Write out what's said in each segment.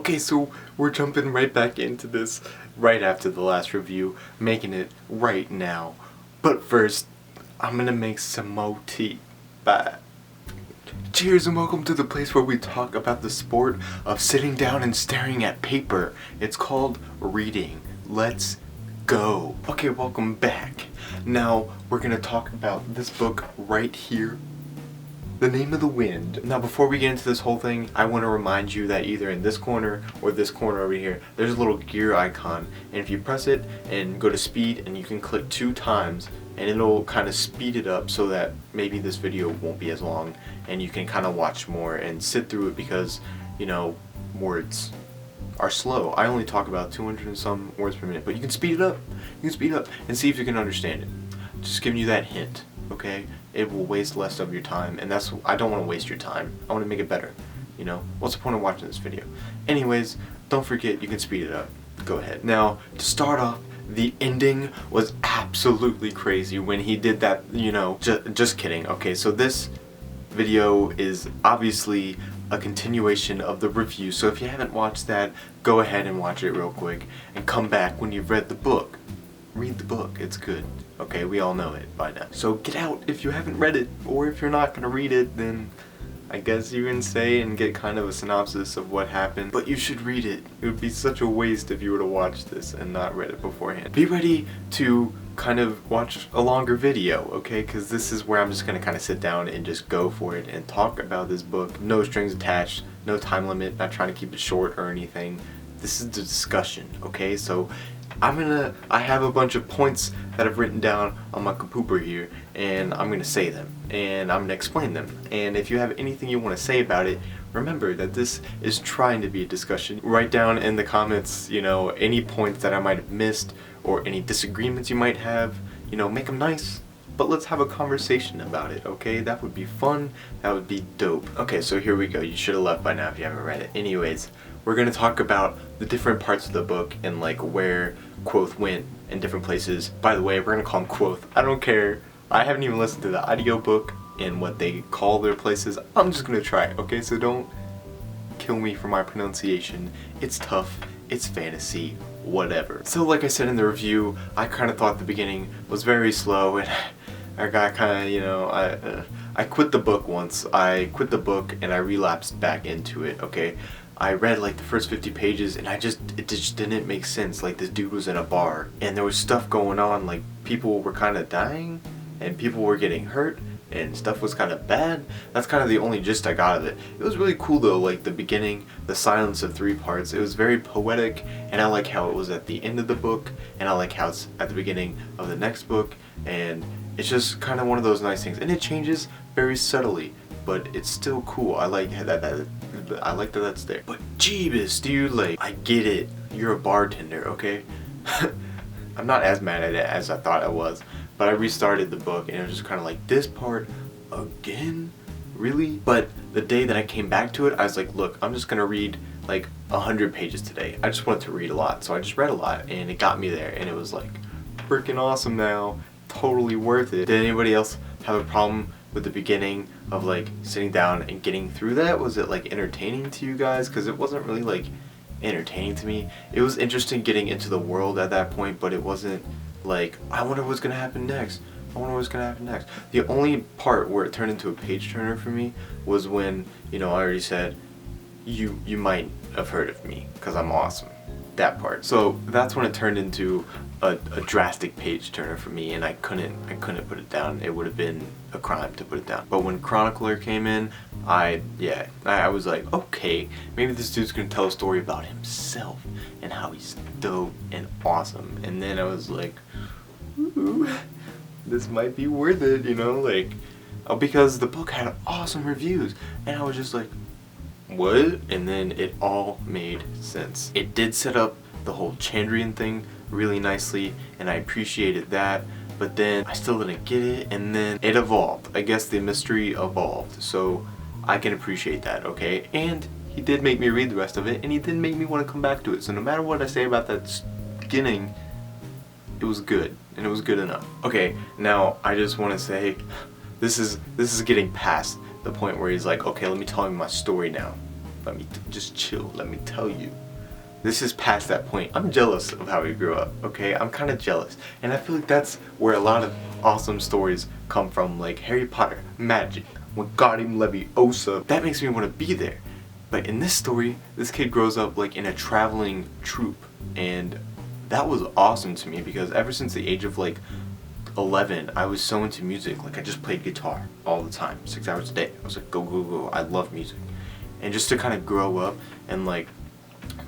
Okay, so we're jumping right back into this right after the last review, making it right now. But first, I'm gonna make some more tea. Bye. Cheers and welcome to the place where we talk about the sport of sitting down and staring at paper. It's called reading. Let's go. Okay, welcome back. Now, we're gonna talk about this book right here. The Name of the Wind. Now before we get into this whole thing, I want to remind you that either in this corner or this corner over here, there's a little gear icon, and if you press it and go to speed, and you can click 2 times, and it'll kind of speed it up so that maybe this video won't be as long and you can kind of watch more and sit through it, because, you know, words are slow. I only talk about 200 and some words per minute, but you can speed it up. You can speed it up and see if you can understand it. Just giving you that hint, okay? It will waste less of your time, and I don't want to waste your time. I want to make it better, you know? What's the point of watching this video? Anyways, don't forget you can speed it up. Go ahead. Now, to start off, the ending was absolutely crazy when he did that, you know, just kidding. Okay, so this video is obviously a continuation of the review, so if you haven't watched that, go ahead and watch it real quick, and come back when you've read the book. Read the book, it's good. Okay, we all know it by now. So get out if you haven't read it, or if you're not gonna read it, then I guess you can say and get kind of a synopsis of what happened, but you should read it. It would be such a waste if you were to watch this and not read it beforehand. Be ready to kind of watch a longer video, okay? Because this is where I'm just gonna kind of sit down and just go for it and talk about this book. No strings attached, no time limit, not trying to keep it short or anything. This is the discussion, okay? So I have a bunch of points that I've written down on my computer here, and I'm gonna say them, and I'm gonna explain them. And if you have anything you want to say about it, remember that this is trying to be a discussion. Write down in the comments, you know, any points that I might have missed, or any disagreements you might have, you know, make them nice. But let's have a conversation about it, okay? That would be fun, that would be dope. Okay, so here we go. You should have left by now if you haven't read it. Anyways, we're gonna talk about the different parts of the book and like where Kvothe went in different places. By the way, we're gonna call him Kvothe. I don't care. I haven't even listened to the audiobook and what they call their places. I'm just gonna try it, okay? So don't kill me for my pronunciation. It's tough, it's fantasy, whatever. So like I said in the review, I kind of thought the beginning was very slow, and I got kind of, you know, I quit the book once. I quit the book and I relapsed back into it, okay? I read like the first 50 pages and it just didn't make sense. Like, this dude was in a bar and there was stuff going on, like people were kind of dying and people were getting hurt and stuff was kind of bad. That's kind of the only gist I got of it. It was really cool though, like the beginning, the silence of 3 parts. It was very poetic, and I like how it was at the end of the book, and I like how it's at the beginning of the next book, and it's just kind of one of those nice things. And it changes very subtly, but it's still cool. I like that that's there. But jeebus, dude, like, I get it. You're a bartender, okay? I'm not as mad at it as I thought I was, but I restarted the book and it was just kind of like, this part again? Really? But the day that I came back to it, I was like, look, I'm just gonna read like 100 pages today. I just wanted to read a lot, so I just read a lot, and it got me there, and it was like freaking awesome now. Totally worth it. Did anybody else have a problem with the beginning of like sitting down and getting through that? Was it like entertaining to you guys? Because it wasn't really like entertaining to me. It was interesting getting into the world at that point, but it wasn't like, I wonder what's gonna happen next. I wonder what's gonna happen next. The only part where it turned into a page turner for me was when, you know, I already said, you might have heard of me because I'm awesome. That part. So that's when it turned into a drastic page turner for me, and I couldn't put it down. It would have been a crime to put it down. But when Chronicler came in, I was like, okay, maybe this dude's gonna tell a story about himself and how he's dope and awesome. And then I was like, ooh, this might be worth it, you know, like, because the book had awesome reviews, and I was just like, what? And then it all made sense. It did set up the whole Chandrian thing really nicely, and I appreciated that, but then I still didn't get it, and then it evolved. I guess the mystery evolved, so I can appreciate that, okay? And he did make me read the rest of it, and he did make me want to come back to it, so no matter what I say about that beginning, it was good, and it was good enough. Okay, now I just want to say, this is getting past the point where he's like, okay, let me tell you my story now. just chill. Let me tell you. This is past that point. I'm jealous of how he grew up, okay? I'm kind of jealous. And I feel like that's where a lot of awesome stories come from, like Harry Potter, magic, Wingardium Leviosa. That makes me want to be there. But in this story, this kid grows up like in a traveling troupe. And that was awesome to me because ever since the age of like 11, I was so into music. Like I just played guitar all the time, 6 hours a day. I was like, go, go, go. I love music. And just to kind of grow up and like,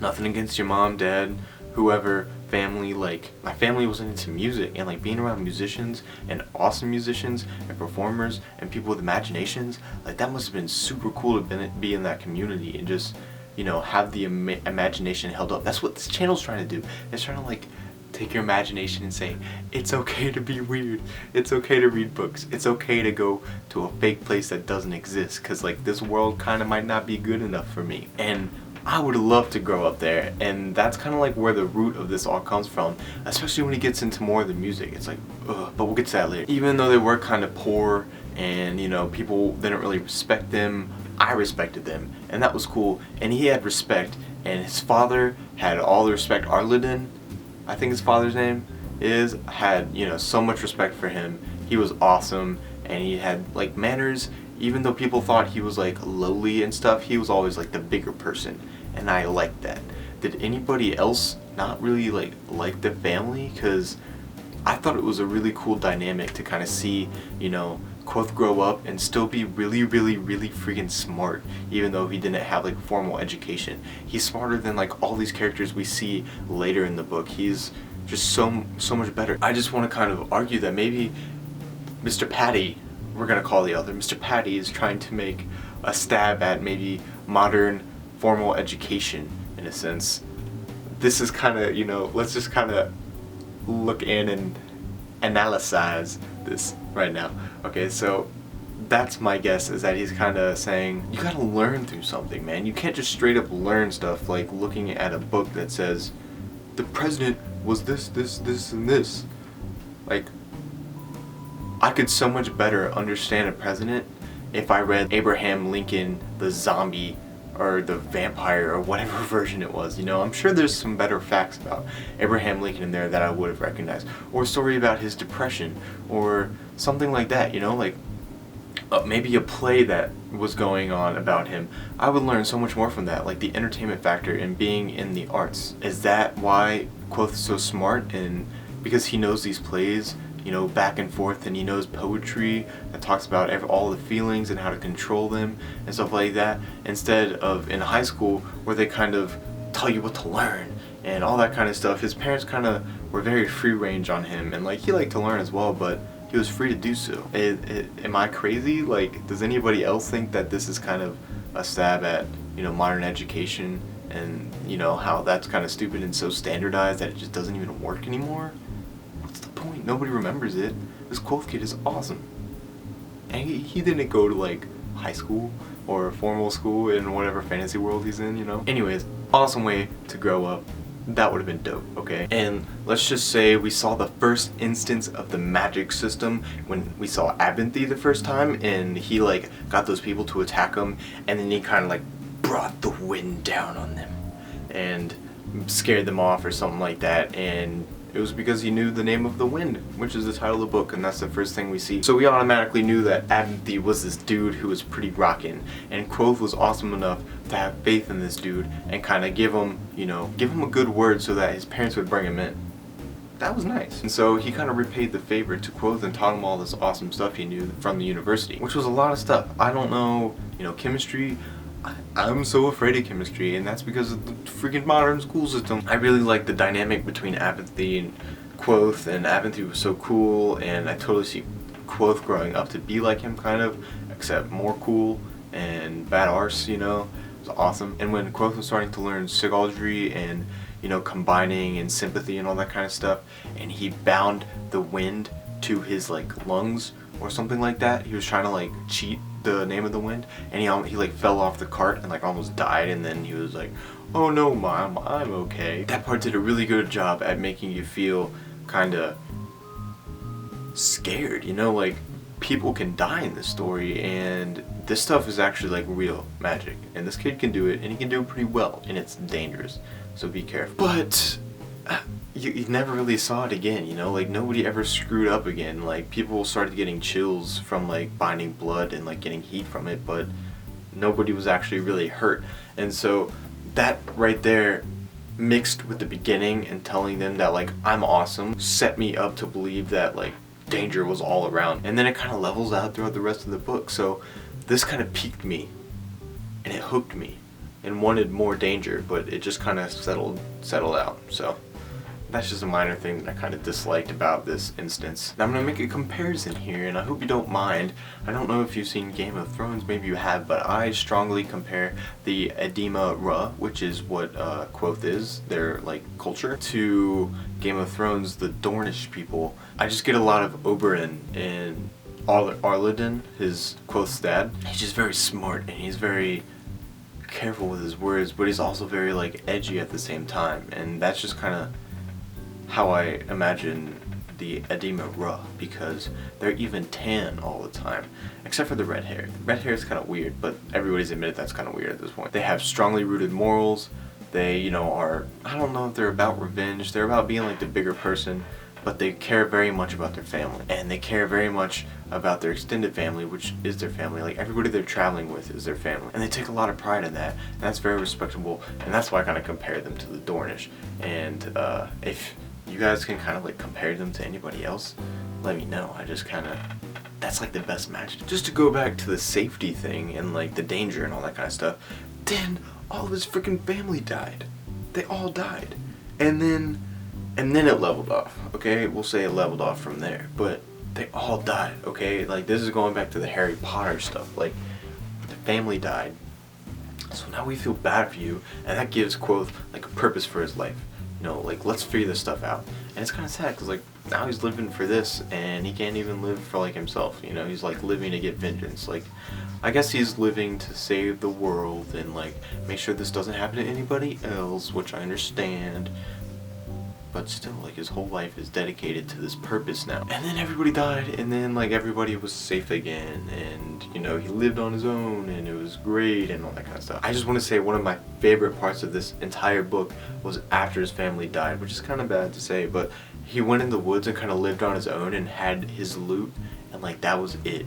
nothing against your mom, dad, whoever, family, like my family wasn't into music, and like being around musicians and awesome musicians and performers and people with imaginations, like that must have been super cool to be in that community and just, you know, have the imagination held up. That's what this channel's trying to do. It's trying to like take your imagination and say, it's okay to be weird, it's okay to read books, it's okay to go to a fake place that doesn't exist, because like this world kind of might not be good enough for me. And I would love to grow up there, and that's kind of like where the root of this all comes from, especially when he gets into more of the music. It's like, ugh, but we'll get to that later. Even though they were kind of poor and, you know, people didn't really respect them, I respected them, and that was cool. And he had respect, and his father had all the respect. Arliden, I think his father's name is, had, you know, so much respect for him. He was awesome, and he had like manners. Even though people thought he was like lowly and stuff, he was always like the bigger person, and I liked that. Did anybody else not really like the family? Because I thought it was a really cool dynamic to kind of see, you know, Kvothe grow up and still be really, really, really freaking smart, even though he didn't have like formal education. He's smarter than like all these characters we see later in the book. He's just so much better. I just want to kind of argue that maybe Mr. Patty, we're gonna call the other, Mr. Patty, is trying to make a stab at maybe modern formal education in a sense. This is kind of, you know, let's just kind of look in and analyze this right now. Okay, so that's my guess, is that he's kind of saying, you gotta learn through something, man. You can't just straight up learn stuff like looking at a book that says the president was this, and this. Like, I could so much better understand a president if I read Abraham Lincoln, the zombie, or the vampire, or whatever version it was. You know, I'm sure there's some better facts about Abraham Lincoln in there that I would have recognized. Or a story about his depression, or something like that, you know, like maybe a play that was going on about him. I would learn so much more from that, like the entertainment factor in being in the arts. Is that why Kvothe's so smart? And because he knows these plays, you know, back and forth, and he knows poetry that talks about all the feelings and how to control them and stuff like that, instead of in high school where they kind of tell you what to learn and all that kind of stuff. His parents kind of were very free range on him, and like he liked to learn as well, but he was free to do so. Am I crazy? Like, does anybody else think that this is kind of a stab at, you know, modern education, and you know how that's kind of stupid and so standardized that it just doesn't even work anymore? What's the point? Nobody remembers it. This Kvothe kid is awesome. And he didn't go to like high school or formal school in whatever fantasy world he's in, you know? Anyways, awesome way to grow up. That would have been dope, okay? And let's just say we saw the first instance of the magic system when we saw Abinthy the first time, and he like got those people to attack him, and then he kind of like brought the wind down on them and scared them off or something like that. And it was because he knew the name of the wind, which is the title of the book, and that's the first thing we see. So we automatically knew that Abinthy was this dude who was pretty rockin', and Kvothe was awesome enough to have faith in this dude and kind of give him, you know, give him a good word so that his parents would bring him in. That was nice. And so he kind of repaid the favor to Kvothe and taught him all this awesome stuff he knew from the university, which was a lot of stuff. I don't know, you know, chemistry. I'm so afraid of chemistry, and that's because of the freaking modern school system. I really like the dynamic between Abinthy and Kvothe, and Abinthy was so cool, and I totally see Kvothe growing up to be like him, kind of, except more cool and bad arse, you know. It was awesome. And when Kvothe was starting to learn Sigaldry and, you know, combining and sympathy and all that kind of stuff, and he bound the wind to his like lungs or something like that. He was trying to like cheat the name of the wind, and he like fell off the cart and like almost died, and then he was like, oh no, mom, I'm okay. That part did a really good job at making you feel kind of scared, you know, like people can die in this story, and this stuff is actually like real magic, and this kid can do it, and he can do it pretty well, and it's dangerous, so be careful. But you never really saw it again, you know, like nobody ever screwed up again. Like people started getting chills from like binding blood and like getting heat from it, but nobody was actually really hurt. And so that right there, mixed with the beginning and telling them that like I'm awesome, set me up to believe that like danger was all around. And then it kind of levels out throughout the rest of the book. So this kind of piqued me and it hooked me and wanted more danger, but it just kind of settled out. So that's just a minor thing that I kind of disliked about this instance. Now I'm going to make a comparison here, and I hope you don't mind. I don't know if you've seen Game of Thrones, maybe you have, but I strongly compare the Edema Ruh, which is what Kvothe is, their like culture, to Game of Thrones, the Dornish people. I just get a lot of Oberyn and Arliden, his Kvothe's dad. He's just very smart, and he's very careful with his words, but he's also very like edgy at the same time, and that's just kind of how I imagine the Edema Ruh, because they're even tan all the time, except for the red hair. The red hair is kind of weird, but everybody's admitted that's kind of weird at this point. They have strongly rooted morals. They, you know, are, I don't know if they're about revenge, they're about being like the bigger person, but they care very much about their family, and they care very much about their extended family, which is their family. Like everybody they're traveling with is their family, and they take a lot of pride in that, and that's very respectable, and that's why I kind of compare them to the Dornish. And if you guys can kind of like compare them to anybody else, let me know. I just kind of, that's like the best match. Just to go back to the safety thing and like the danger and all that kind of stuff, then all of his freaking family died. They all died. And then it leveled off, okay? We'll say it leveled off from there, but they all died, okay? Like this is going back to the Harry Potter stuff. Like the family died, so now we feel bad for you, and that gives Kvothe like a purpose for his life. You know, like, let's figure this stuff out. And it's kind of sad, because, like, now he's living for this, and he can't even live for, like, himself. You know, he's, like, living to get vengeance. Like, I guess he's living to save the world and, like, make sure this doesn't happen to anybody else, which I understand. But still, like, his whole life is dedicated to this purpose now. And then everybody died, and then, like, everybody was safe again, and, you know, he lived on his own, and it was great, and all that kind of stuff. I just want to say one of my favorite parts of this entire book was after his family died, which is kind of bad to say, but he went in the woods and kind of lived on his own and had his loot, and, like, that was it.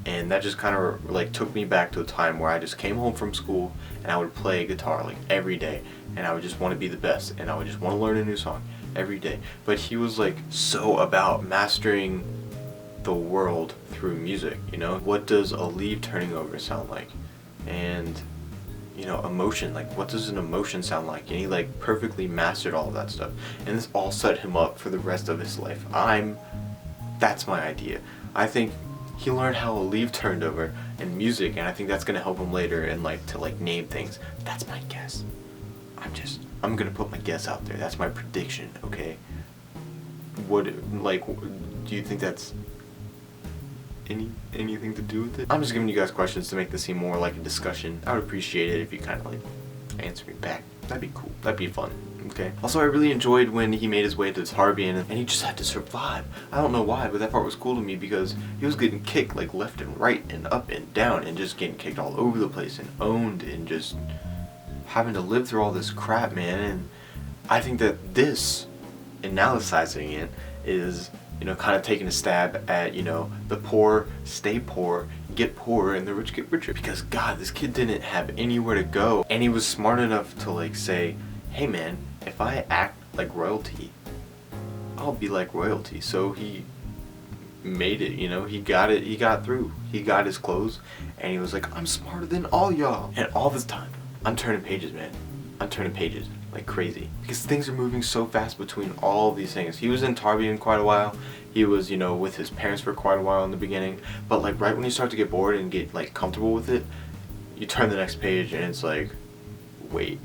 And that just kind of, like, took me back to a time where I just came home from school, and I would play guitar, like, every day, and I would just want to be the best, and I would just want to learn a new song every day. But he was like so about mastering the world through music, you know? What does a leaf turning over sound like? And, you know, emotion, like what does an emotion sound like? And he like perfectly mastered all of that stuff. And this all set him up for the rest of his life. That's my idea. I think he learned how a leaf turned over in music, and I think that's gonna help him later and like to like name things. That's my guess. I'm gonna put my guess out there. That's my prediction, okay? What, like, do you think that's anything to do with it? I'm just giving you guys questions to make this seem more like a discussion. I would appreciate it if you kind of like answer me back. That'd be cool. That'd be fun. Okay. Also, I really enjoyed when he made his way to Tarbean and he just had to survive. I don't know why, but that part was cool to me because he was getting kicked like left and right and up and down and just getting kicked all over the place and owned and just having to live through all this crap, man. And I think that this, analyzing it, is, you know, kind of taking a stab at, you know, the poor stay poor, get poorer, and the rich get richer. Because, God, this kid didn't have anywhere to go. And he was smart enough to, like, say, hey, man, if I act like royalty, I'll be like royalty. So he made it, you know, he got it, he got through. He got his clothes, and he was like, I'm smarter than all y'all. And all this time, I'm turning pages, man. I'm turning pages like crazy. Because things are moving so fast between all these things. He was in Tarbean quite a while. He was, you know, with his parents for quite a while in the beginning. But like right when you start to get bored and get like comfortable with it, you turn the next page and it's like, wait,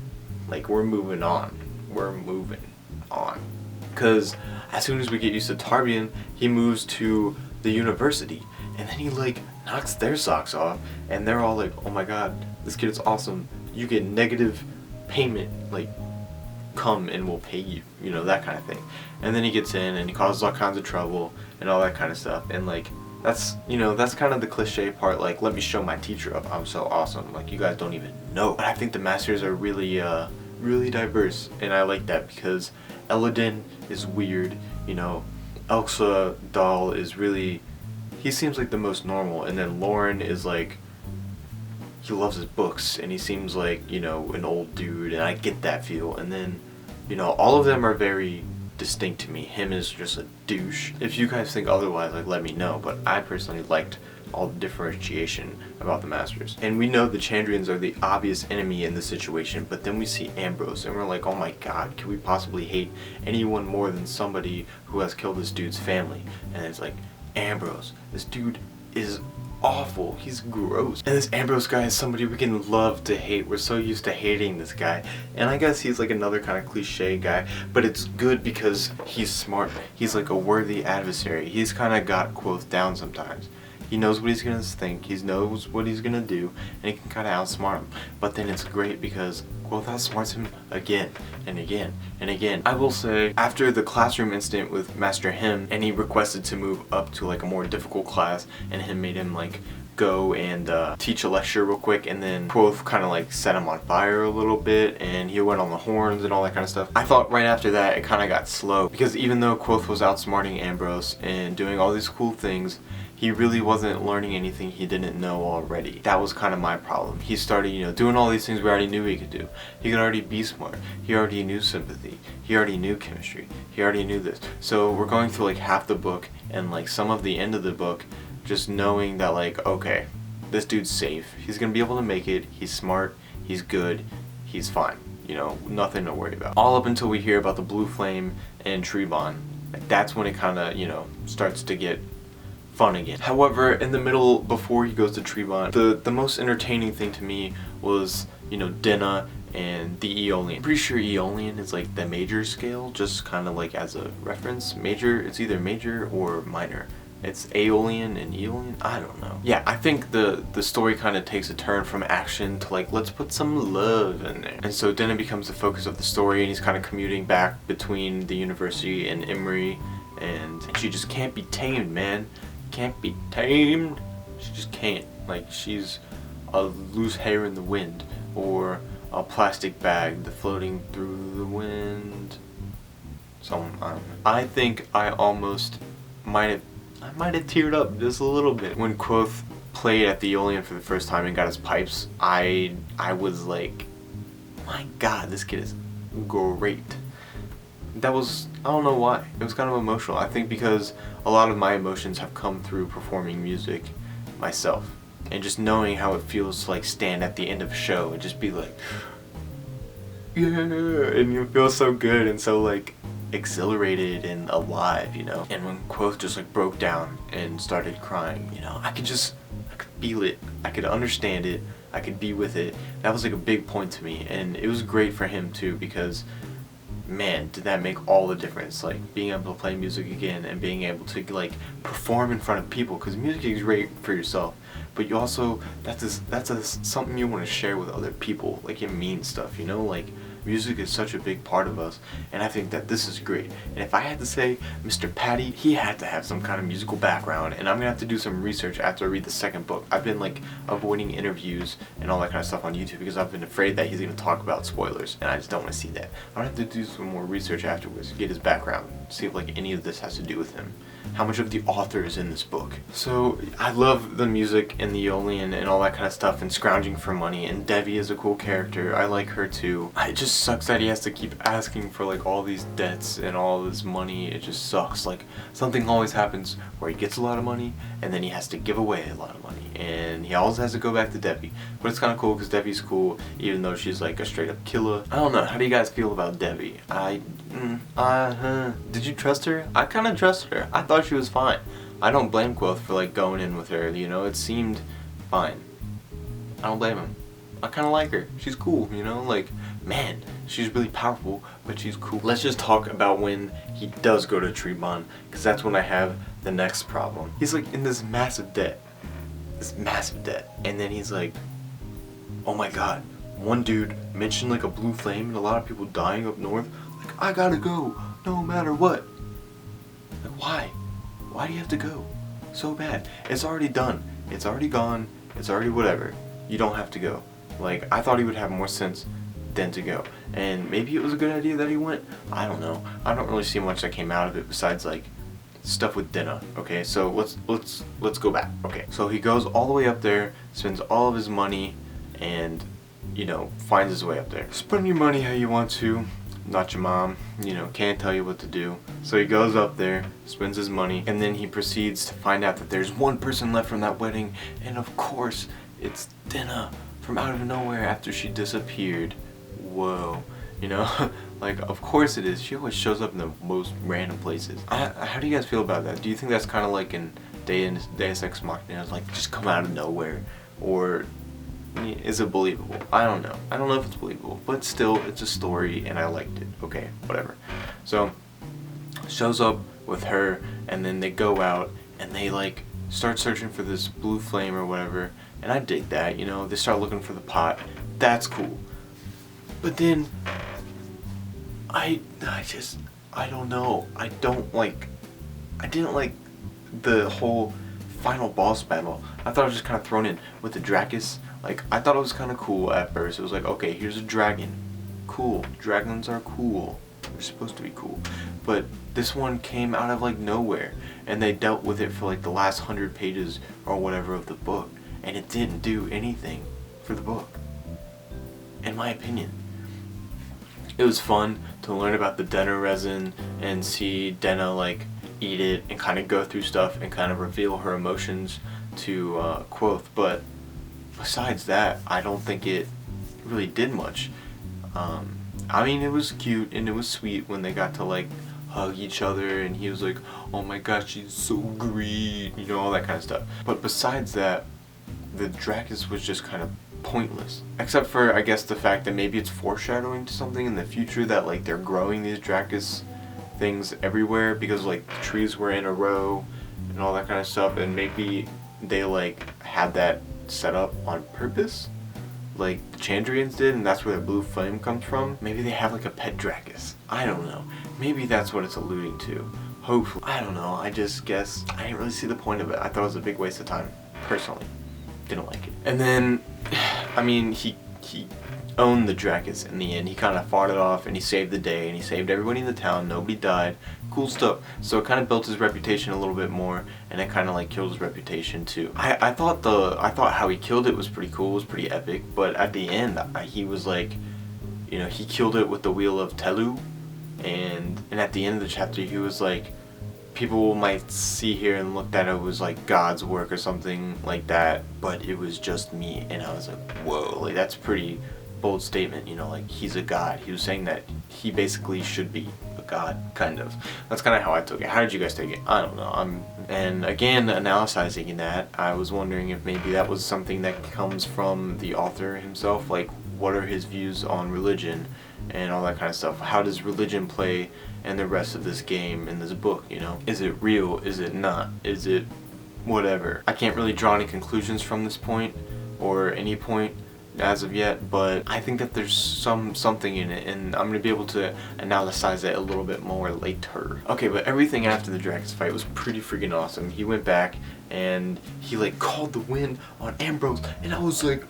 like we're moving on. We're moving on. Because as soon as we get used to Tarbean, he moves to the university. And then he like knocks their socks off. And they're all like, oh my god, this kid is awesome. You get negative payment, like come and we'll pay you, you know, that kind of thing. And then he gets in and he causes all kinds of trouble and all that kind of stuff. And like That's, you know, that's kind of the cliche part, like, let me show my teacher up, I'm so awesome, like, you guys don't even know. But I think the masters are really, really diverse, and I like that because Eladin is weird, you know, Elsa Doll is really, he seems like the most normal, and then Lauren is like, he loves his books, and he seems like, you know, an old dude, and I get that feel, and then, you know, all of them are very distinct to me. Him is just a douche. If you guys think otherwise, like, let me know, but I personally liked all the differentiation about the masters. And we know the Chandrians are the obvious enemy in the situation, but then we see Ambrose and we're like, oh my god, can we possibly hate anyone more than somebody who has killed this dude's family? And it's like, Ambrose, this dude is awful, he's gross. And this Ambrose guy is somebody we can love to hate. We're so used to hating this guy. And I guess he's like another kind of cliche guy, but it's good because he's smart. He's like a worthy adversary. He's kind of got Kvothe down sometimes. He knows what he's gonna think, he knows what he's gonna do, and he can kind of outsmart him. But then it's great because Kvothe outsmarts him again and again and again. I will say, after the classroom incident with Master Him, and he requested to move up to like a more difficult class, and Him made him like go and teach a lecture real quick, and then Kvothe kind of like set him on fire a little bit, and he went on the horns and all that kind of stuff. I thought right after that it kind of got slow, because even though Kvothe was outsmarting Ambrose and doing all these cool things, he really wasn't learning anything he didn't know already. That was kind of my problem. He started, you know, doing all these things we already knew he could do. He could already be smart. He already knew sympathy. He already knew chemistry. He already knew this. So we're going through like half the book and like some of the end of the book just knowing that like, okay, this dude's safe. He's gonna be able to make it. He's smart. He's good. He's fine. You know, nothing to worry about. All up until we hear about the Blue Flame and Trebon. Like, that's when it kind of, you know, starts to get fun again. However, in the middle, before he goes to Trebon, the most entertaining thing to me was, you know, Denna and the Aeolian. I'm pretty sure Aeolian is like the major scale, just kind of like as a reference. Major, it's either major or minor. It's Aeolian and Aeolian, I don't know. Yeah, I think the story kind of takes a turn from action to like, let's put some love in there. And so Denna becomes the focus of the story, and he's kind of commuting back between the university and Emery, and she just can't be tamed, man. Can't be tamed. She just can't. Like, she's a loose hair in the wind, or a plastic bag that's floating through the wind. So I think I almost might have teared up just a little bit when Kvothe played at the Aeolian for the first time and got his pipes. I was like, my god, this kid is great. That was, I don't know why, it was kind of emotional. I think because a lot of my emotions have come through performing music myself, and just knowing how it feels to like stand at the end of a show and just be like, yeah, and you feel so good and so like exhilarated and alive, you know. And when Kvothe just like broke down and started crying, you know, I could feel it, I could understand it, I could be with it. That was like a big point to me, and it was great for him too, because man, did that make all the difference, like being able to play music again and being able to like perform in front of people, because music is great for yourself, but you also, that's something you want to share with other people. Like, it means stuff, you know. Like, music is such a big part of us, and I think that this is great. And if I had to say, Mr. Patty, he had to have some kind of musical background, and I'm gonna have to do some research after I read the second book. I've been like avoiding interviews and all that kind of stuff on YouTube because I've been afraid that he's gonna talk about spoilers, and I just don't want to see that. I'm gonna have to do some more research afterwards to get his background, see if like any of this has to do with him. How much of the author is in this book. So I love the music and the Aeolian and all that kind of stuff, and scrounging for money, and Devi is a cool character. I like her too. It just sucks that he has to keep asking for like all these debts and all this money. It just sucks. Like, something always happens where he gets a lot of money and then he has to give away a lot of money, and he always has to go back to Devi. But it's kind of cool because Devi's cool, even though she's like a straight up killer. I don't know, how do you guys feel about Devi? Did you trust her? I kind of trust her. I thought she was fine. I don't blame Kvothe for like going in with her, you know. It seemed fine. I don't blame him. I kind of like her. She's cool, you know. Like, man, she's really powerful, but she's cool. Let's just talk about when he does go to Trebon, because that's when I have the next problem. He's like in this massive debt, and then he's like, oh my god, one dude mentioned like a blue flame and a lot of people dying up north. Like, I gotta go, no matter what. Like, why? Why do you have to go? so bad. It's already done. It's already gone. It's already whatever. You don't have to go. Like, I thought he would have more sense than to go. And maybe it was a good idea that he went. I don't know. I don't really see much that came out of it besides like stuff with Dinah. Okay, so let's go back. Okay, so he goes all the way up there, spends all of his money, and you know, finds his way up there. Spend your money how you want to. Not your mom, you know, can't tell you what to do. So he goes up there, spends his money, and then he proceeds to find out that there's one person left from that wedding, and of course, it's Dinah from out of nowhere after she disappeared. Whoa, you know, like, of course it is. She always shows up in the most random places. How do you guys feel about that? Do you think that's kind of like in Deus Ex Machina, like just come out of nowhere, or is it believable? I don't know. I don't know if it's believable, but still, it's a story, and I liked it. Okay, whatever. So, shows up with her, and then they go out, and they, like, start searching for this blue flame or whatever, and I dig that, you know? They start looking for the pot. That's cool. But then, I don't know. I didn't like the whole final boss battle. I thought it was just kind of thrown in with the Dracus. Like, I thought it was kind of cool at first. It was like, okay, here's a dragon. Cool. Dragons are cool. They're supposed to be cool. But this one came out of, like, nowhere. And they dealt with it for, like, the last 100 pages or whatever of the book. And it didn't do anything for the book. In my opinion. It was fun to learn about the Denner resin and see Denna, like, eat it and kind of go through stuff and kind of reveal her emotions to Kvothe. But besides that, I don't think it really did much. I mean, it was cute and it was sweet when they got to like hug each other and he was like, oh my gosh, she's so green, you know, all that kind of stuff. But besides that, the Dracus was just kind of pointless. Except for, I guess, the fact that maybe it's foreshadowing to something in the future that like they're growing these Dracus things everywhere because like the trees were in a row and all that kind of stuff, and maybe they like had that set up on purpose like the Chandrians did, and that's where the blue flame comes from. Maybe they have like a pet Dracus. I don't know. Maybe that's what it's alluding to. Hopefully. I don't know. I just guess I didn't really see the point of it. I thought it was a big waste of time. Personally. Didn't like it. And then, I mean, he owned the Dracus in the end. He kind of fought it off and he saved the day and he saved everybody in the town. Nobody died. Cool stuff. So it kind of built his reputation a little bit more, and it kind of like killed his reputation too. I thought how he killed it was pretty cool. It was pretty epic. But at the end, he was like, you know, he killed it with the wheel of Telu, and at the end of the chapter, he was like, people might see here and look at it was like God's work or something like that, but it was just me. And I was like, whoa, like that's pretty bold statement, you know, like he's a god. He was saying that he basically should be a god, kind of. That's kind of how I took it. How did you guys take it? I don't know. And again, analyzing that, I was wondering if maybe that was something that comes from the author himself, like what are his views on religion and all that kind of stuff. How does religion play in the rest of this game, in this book, you know? Is it real? Is it not? Is it whatever? I can't really draw any conclusions from this point, or any point as of yet, but I think that there's something in it, and I'm gonna be able to analyze it a little bit more later. Okay, but everything after the Dracus fight was pretty freaking awesome. He went back and he like called the wind on Ambrose, and I was like,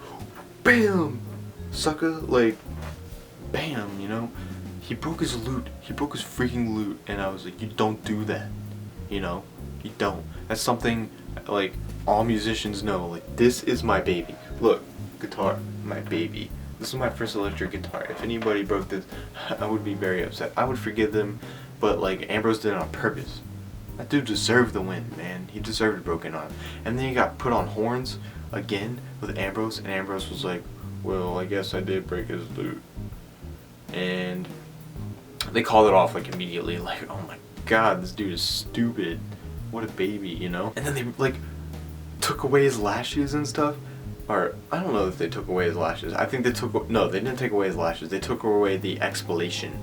bam, sucker, like, bam, you know? He broke his lute. He broke his freaking lute, and I was like, you don't do that, you know? You don't. That's something like all musicians know. Like, this is my baby. Look, guitar, my baby. This is my first electric guitar. If anybody broke this, I would be very upset. I would forgive them, but like Ambrose did it on purpose. That dude deserved the win, man. He deserved a broken arm. And then he got put on horns again with Ambrose, and Ambrose was like, well, I guess I did break his lute. And they called it off like immediately, like, oh my god, this dude is stupid. What a baby, you know? And then they like took away his lashes and stuff. Or, I don't know if they took away his lashes. I think they took, no, they didn't take away his lashes. They took away the expellation.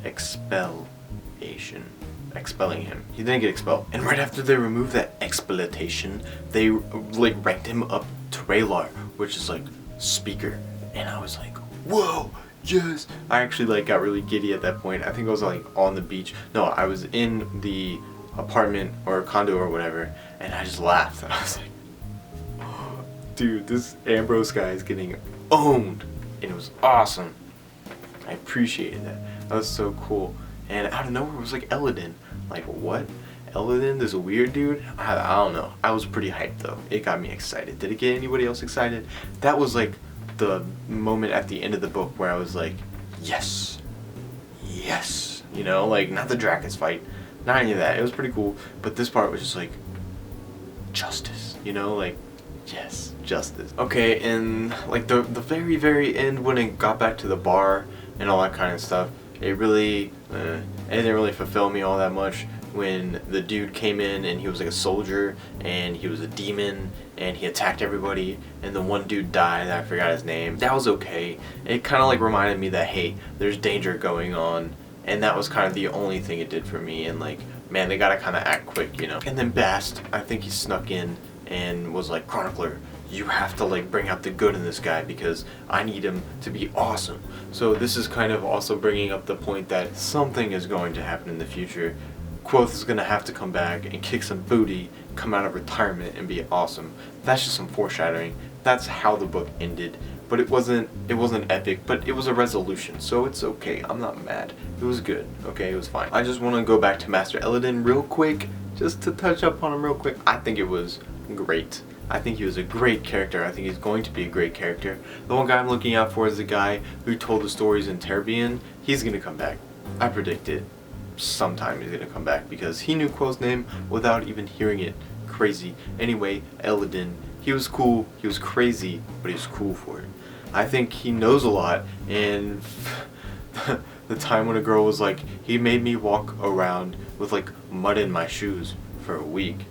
Expelling him. He didn't get expelled. And right after they removed that expellitation, they like ranked him up to Raylar, which is like speaker. And I was like, whoa, yes. I actually like got really giddy at that point. I think I was like on the beach. No, I was in the apartment or condo or whatever, and I just laughed. I was like, oh, dude, this Ambrose guy is getting owned, and it was awesome. I appreciated that. That was so cool. And out of nowhere, it was like Elodin. Like, what? Elodin, this weird dude? I don't know. I was pretty hyped though. It got me excited. Did it get anybody else excited? That was like the moment at the end of the book where I was like, yes, yes. You know, like not the Dracus fight, not any of that. It was pretty cool. But this part was just like, justice. You know, like, yes, justice. Okay, and like the very, very end when it got back to the bar and all that kind of stuff, it really, it didn't really fulfill me all that much. When the dude came in and he was like a soldier and he was a demon and he attacked everybody and the one dude died, I forgot his name. That was okay. It kind of like reminded me that, hey, there's danger going on, and that was kind of the only thing it did for me. And like, man, they gotta kind of act quick, you know. And then Bast, I think he snuck in and was like, Chronicler, you have to like bring out the good in this guy because I need him to be awesome. So this is kind of also bringing up the point that something is going to happen in the future. Kvothe is gonna have to come back and kick some booty, come out of retirement and be awesome. That's just some foreshadowing. That's how the book ended. But it wasn't epic, but it was a resolution, so it's okay. I'm not mad. It was good. Okay, it was fine. I just want to go back to Master Elodin real quick, just to touch up on him real quick. I think it was great. I think he was a great character. I think he's going to be a great character. The one guy I'm looking out for is the guy who told the stories in Terbian. He's gonna come back. I predict it. Sometime he's gonna come back because he knew Kvothe's name without even hearing it. Crazy. Anyway, Elodin, he was cool, he was crazy, but he was cool for it. I think he knows a lot, and the time when a girl was like, he made me walk around with like mud in my shoes for a week.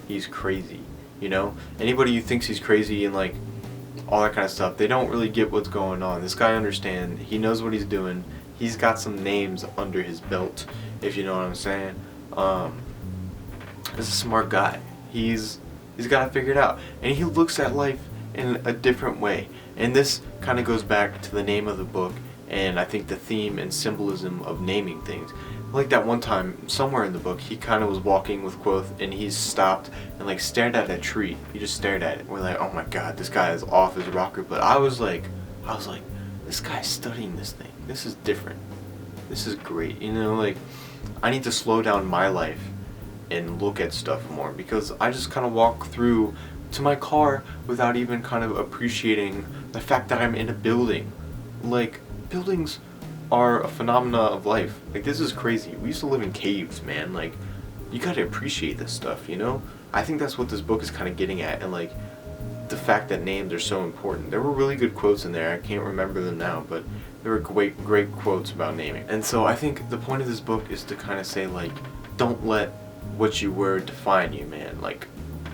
He's crazy, you know? Anybody who thinks he's crazy and like all that kind of stuff, they don't really get what's going on. This guy understands, he knows what he's doing. He's got some names under his belt, if you know what I'm saying. He's a smart guy. He's got it figured out, and he looks at life in a different way. And this kind of goes back to the name of the book, and I think the theme and symbolism of naming things. Like that one time, somewhere in the book, he kind of was walking with Kvothe, and he stopped and like stared at a tree. He just stared at it. We're like, oh my god, this guy is off his rocker. But I was like, this guy's studying this thing. This is different. This is great. You know, like, I need to slow down my life and look at stuff more, because I just kind of walk through to my car without even kind of appreciating the fact that I'm in a building. Like, buildings are a phenomena of life. Like, this is crazy. We used to live in caves, man. Like, you gotta appreciate this stuff, you know? I think that's what this book is kind of getting at, and like, the fact that names are so important. There were really good quotes in there. I can't remember them now, but there were great quotes about naming. And so I think the point of this book is to kind of say, like, don't let what you were define you, man. Like,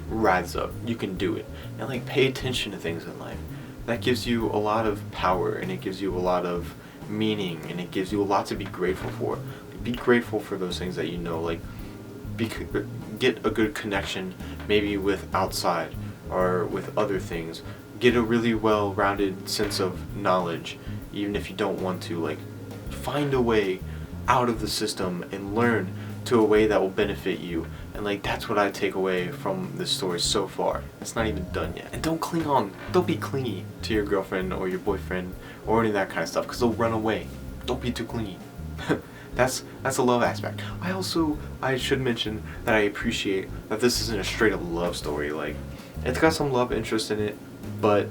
rise up. You can do it. And like, pay attention to things in life. That gives you a lot of power, and it gives you a lot of meaning, and it gives you a lot to be grateful for. Be grateful for those things that you know. Like, get a good connection maybe with outside or with other things. Get a really well-rounded sense of knowledge, even if you don't want to. Like, find a way out of the system and learn to a way that will benefit you. And like, that's what I take away from this story so far. It's not even done yet. And don't cling on. Don't be clingy to your girlfriend or your boyfriend or any of that kind of stuff, because they'll run away. Don't be too clingy. That's a love aspect. I should mention that I appreciate that this isn't a straight up love story. Like, it's got some love interest in it, but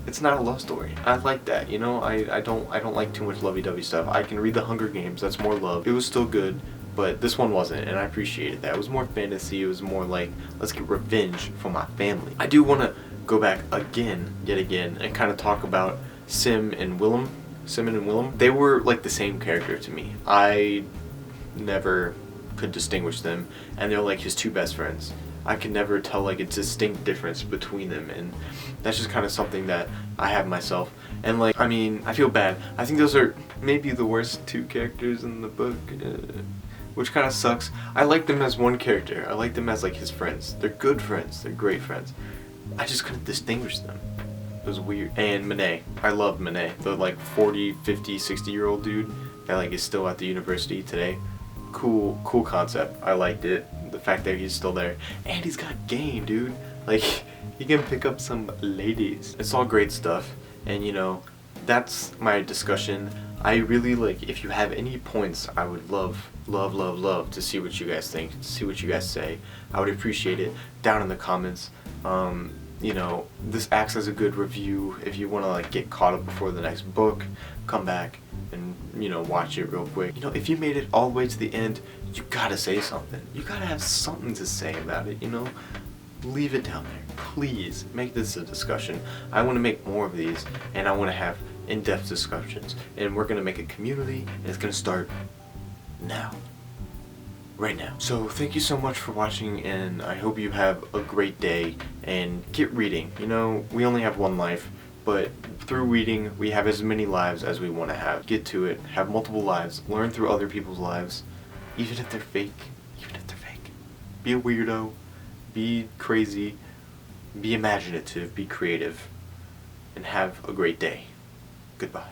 it's not a love story. I like that, you know. I don't like too much lovey-dovey stuff. I can read The Hunger Games. That's more love. It was still good, but this one wasn't, and I appreciated that. It was more fantasy. It was more like, let's get revenge for my family. I do want to go back yet again, and kind of talk about Sim and Willem. They were like the same character to me. I never could distinguish them, and they're like his two best friends. I can never tell like a distinct difference between them, and that's just kind of something that I have myself. And like, I mean, I feel bad. I think those are maybe the worst two characters in the book, which kind of sucks. I like them as one character. I like them as like his friends. They're good friends. They're great friends. I just couldn't distinguish them. It was weird. And Monet. I love Monet. The like 40, 50, 60-year-old dude that like is still at the university today. cool concept. I liked it. The fact that he's still there. And he's got game, dude. Like, he can pick up some ladies. It's all great stuff. And you know, that's my discussion. I really like, if you have any points, I would love to see what you guys think, see what you guys say. I would appreciate it down in the comments. You know, this acts as a good review. If you want to like get caught up before the next book, come back and, you know, watch it real quick. You know, if you made it all the way to the end, you gotta say something. You gotta have something to say about it, you know? Leave it down there. Please make this a discussion. I want to make more of these, and I want to have in-depth discussions. And we're going to make a community, and it's going to start now. Right now. So thank you so much for watching, and I hope you have a great day, and get reading. You know, we only have one life, but through reading, we have as many lives as we want to have. Get to it, have multiple lives, learn through other people's lives, even if they're fake. Be a weirdo, be crazy, be imaginative, be creative, and have a great day. Goodbye.